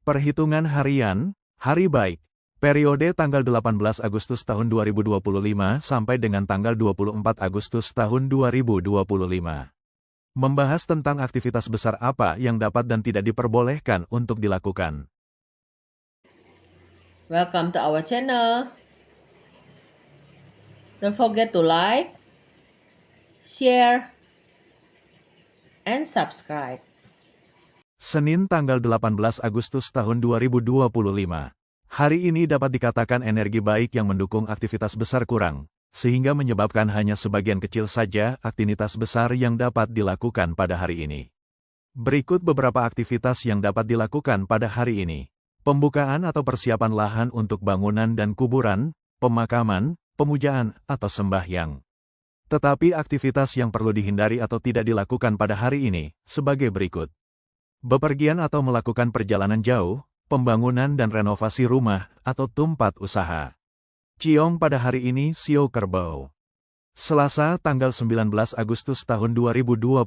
Perhitungan harian, hari baik. Periode tanggal 18 Agustus tahun 2025 sampai dengan tanggal 24 Agustus tahun 2025. Membahas tentang aktivitas besar apa yang dapat dan tidak diperbolehkan untuk dilakukan. Welcome to our channel. Don't forget to like, share, and subscribe. Senin tanggal 18 Agustus tahun 2025. Hari ini dapat dikatakan energi baik yang mendukung aktivitas besar kurang, sehingga menyebabkan hanya sebagian kecil saja aktivitas besar yang dapat dilakukan pada hari ini. Berikut beberapa aktivitas yang dapat dilakukan pada hari ini. Pembukaan atau persiapan lahan untuk bangunan dan kuburan, pemakaman, pemujaan, atau sembahyang. Tetapi aktivitas yang perlu dihindari atau tidak dilakukan pada hari ini, sebagai berikut. Bepergian atau melakukan perjalanan jauh, pembangunan dan renovasi rumah atau tempat usaha. Ciong pada hari ini Sio Kerbau. Selasa tanggal 19 Agustus tahun 2025.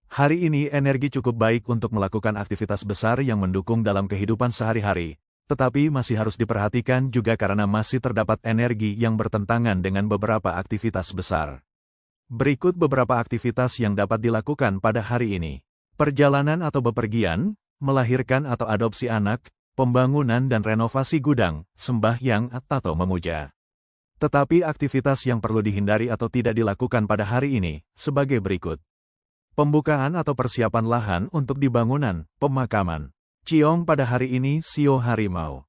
Hari ini energi cukup baik untuk melakukan aktivitas besar yang mendukung dalam kehidupan sehari-hari, tetapi masih harus diperhatikan juga karena masih terdapat energi yang bertentangan dengan beberapa aktivitas besar. Berikut beberapa aktivitas yang dapat dilakukan pada hari ini. Perjalanan atau bepergian, melahirkan atau adopsi anak, pembangunan dan renovasi gudang, sembahyang atau memuja. Tetapi aktivitas yang perlu dihindari atau tidak dilakukan pada hari ini, sebagai berikut. Pembukaan atau persiapan lahan untuk dibangunan, pemakaman. Ciong pada hari ini Sio Harimau.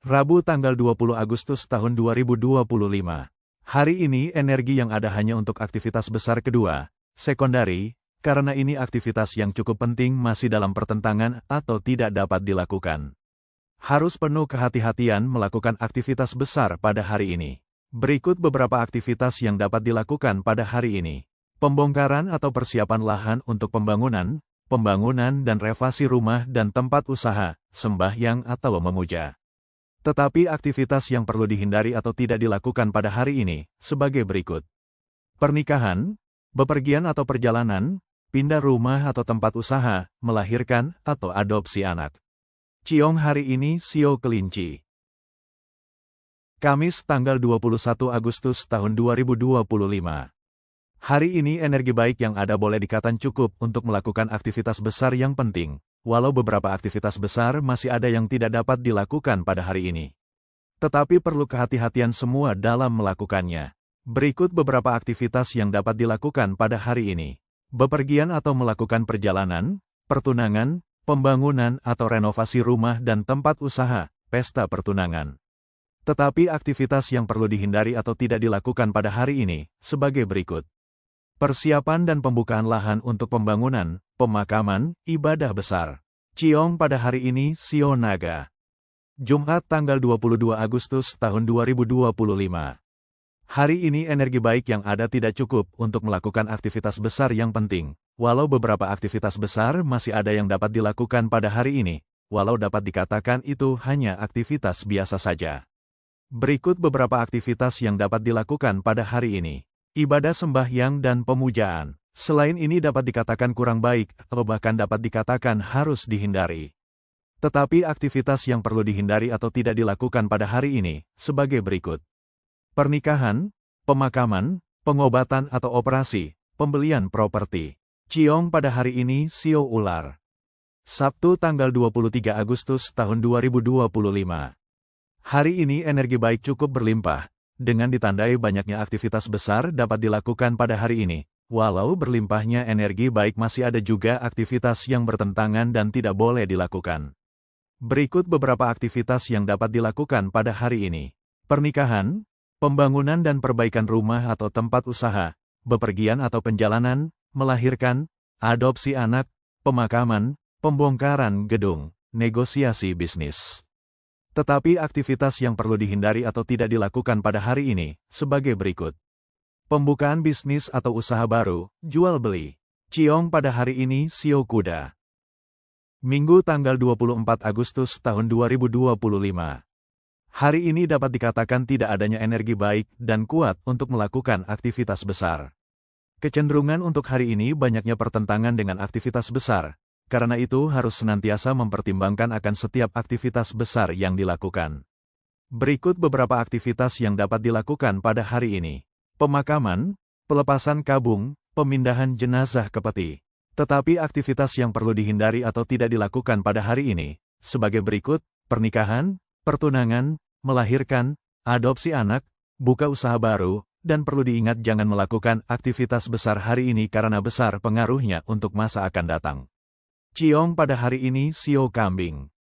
Rabu tanggal 20 Agustus tahun 2025. Hari ini energi yang ada hanya untuk aktivitas besar kedua, sekondari, karena ini aktivitas yang cukup penting masih dalam pertentangan atau tidak dapat dilakukan. Harus penuh kehati-hatian melakukan aktivitas besar pada hari ini. Berikut beberapa aktivitas yang dapat dilakukan pada hari ini. Pembongkaran atau persiapan lahan untuk pembangunan, dan renovasi rumah dan tempat usaha, sembahyang atau memuja. Tetapi aktivitas yang perlu dihindari atau tidak dilakukan pada hari ini, sebagai berikut. Pernikahan, bepergian atau perjalanan, pindah rumah atau tempat usaha, melahirkan, atau adopsi anak. Ciong hari ini Sio Kelinci. Kamis tanggal 21 Agustus tahun 2025. Hari ini energi baik yang ada boleh dikatakan cukup untuk melakukan aktivitas besar yang penting, walau beberapa aktivitas besar masih ada yang tidak dapat dilakukan pada hari ini. Tetapi perlu kehati-hatian semua dalam melakukannya. Berikut beberapa aktivitas yang dapat dilakukan pada hari ini. Bepergian atau melakukan perjalanan, pertunangan, pembangunan atau renovasi rumah dan tempat usaha, pesta pertunangan. Tetapi aktivitas yang perlu dihindari atau tidak dilakukan pada hari ini, sebagai berikut. Persiapan dan pembukaan lahan untuk pembangunan, pemakaman, ibadah besar. Ciong pada hari ini Sio Naga. Jumat tanggal 22 Agustus tahun 2025. Hari ini energi baik yang ada tidak cukup untuk melakukan aktivitas besar yang penting, walau beberapa aktivitas besar masih ada yang dapat dilakukan pada hari ini, walau dapat dikatakan itu hanya aktivitas biasa saja. Berikut beberapa aktivitas yang dapat dilakukan pada hari ini. Ibadah sembahyang dan pemujaan. Selain ini dapat dikatakan kurang baik, atau bahkan dapat dikatakan harus dihindari. Tetapi aktivitas yang perlu dihindari atau tidak dilakukan pada hari ini, sebagai berikut. Pernikahan, pemakaman, pengobatan atau operasi, pembelian properti. Ciong pada hari ini Sio Ular. Sabtu tanggal 23 Agustus tahun 2025. Hari ini energi baik cukup berlimpah, dengan ditandai banyaknya aktivitas besar dapat dilakukan pada hari ini. Walau berlimpahnya energi baik masih ada juga aktivitas yang bertentangan dan tidak boleh dilakukan. Berikut beberapa aktivitas yang dapat dilakukan pada hari ini. Pernikahan, pembangunan dan perbaikan rumah atau tempat usaha, bepergian atau penjalanan, melahirkan, adopsi anak, pemakaman, pembongkaran gedung, negosiasi bisnis. Tetapi aktivitas yang perlu dihindari atau tidak dilakukan pada hari ini, sebagai berikut. Pembukaan bisnis atau usaha baru, jual beli. Ciong pada hari ini Sio Kuda. Minggu tanggal 24 Agustus tahun 2025. Hari ini dapat dikatakan tidak adanya energi baik dan kuat untuk melakukan aktivitas besar. Kecenderungan untuk hari ini banyaknya pertentangan dengan aktivitas besar, karena itu harus senantiasa mempertimbangkan akan setiap aktivitas besar yang dilakukan. Berikut beberapa aktivitas yang dapat dilakukan pada hari ini. Pemakaman, pelepasan kabung, pemindahan jenazah ke peti. Tetapi aktivitas yang perlu dihindari atau tidak dilakukan pada hari ini, sebagai berikut: pernikahan, pertunangan, melahirkan, adopsi anak, buka usaha baru, dan perlu diingat jangan melakukan aktivitas besar hari ini karena besar pengaruhnya untuk masa akan datang. Ciong pada hari ini Sio Kambing.